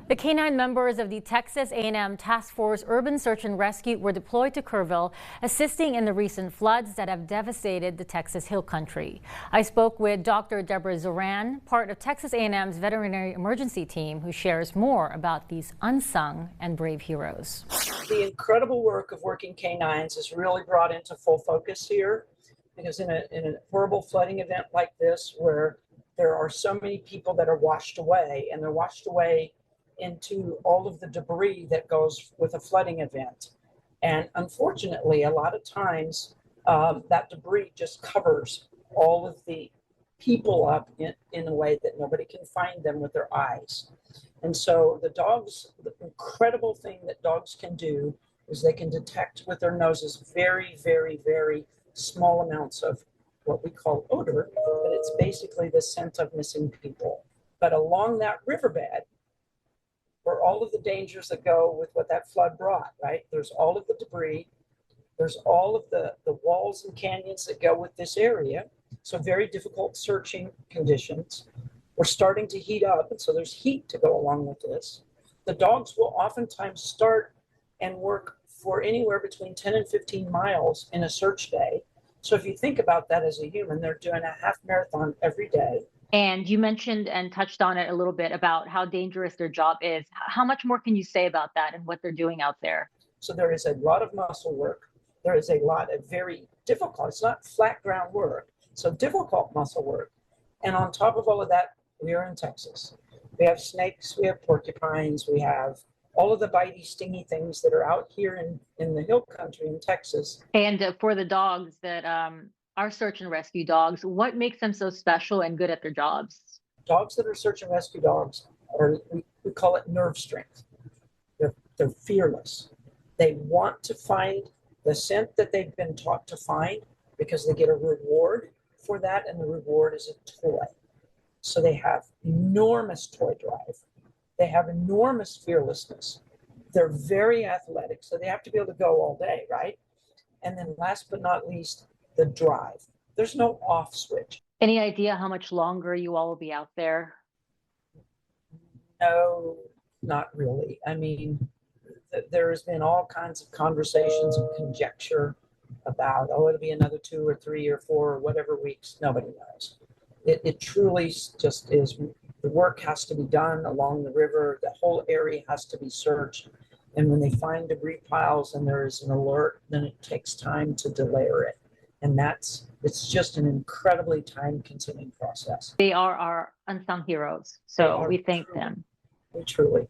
The K-9 members of the Texas A&M Task Force Urban Search and Rescue were deployed to Kerrville, assisting in the recent floods that have devastated the Texas Hill Country. I spoke with Dr. Deborah Zoran, part of Texas A&M's Veterinary Emergency Team, who shares more about these unsung and brave heroes. The incredible work of working K-9s is really brought into full focus here, because in a horrible flooding event like this, where there are so many people that are washed away, and they're washed away into all of the debris that goes with a flooding event. And unfortunately, a lot of times that debris just covers all of the people up in a way that nobody can find them with their eyes. And so the incredible thing that dogs can do is they can detect with their noses very, very, very small amounts of what we call odor, but it's basically the scent of missing people. But along that riverbed, for all of the dangers that go with what that flood brought, right? There's all of the debris, there's all of the walls and canyons that go with this area. So very difficult searching conditions. We're starting to heat up, and so there's heat to go along with this. The dogs will oftentimes start and work for anywhere between 10 and 15 miles in a search day. So if you think about that as a human, they're doing a half marathon every day. And you mentioned and touched on it a little bit about how dangerous their job is. How much more can you say about that and what they're doing out there? So there is a lot of muscle work. There is a lot of very difficult, it's not flat ground work, so difficult muscle work. And on top of all of that, we are in Texas. We have snakes, we have porcupines, we have all of the bitey, stingy things that are out here in the hill country in Texas. And for the dogs that are search and rescue dogs, what makes them so special and good at their jobs? Dogs that are search and rescue dogs we call it nerve strength. They're fearless. They want to find the scent that they've been taught to find because they get a reward for that, and the reward is a toy. So they have enormous toy drive. They have enormous fearlessness. They're very athletic, so they have to be able to go all day, right? And then last but not least, the drive. There's no off switch. Any idea how much longer you all will be out there? No, not really. I mean, there has been all kinds of conversations and conjecture about, oh, it'll be another 2 or 3 or 4 or whatever weeks. Nobody knows. It truly just is. The work has to be done along the river. The whole area has to be searched. And when they find debris piles and there is an alert, then it takes time to delayer it. And it's just an incredibly time-consuming process. They are our unsung heroes, so we thank them. Truly.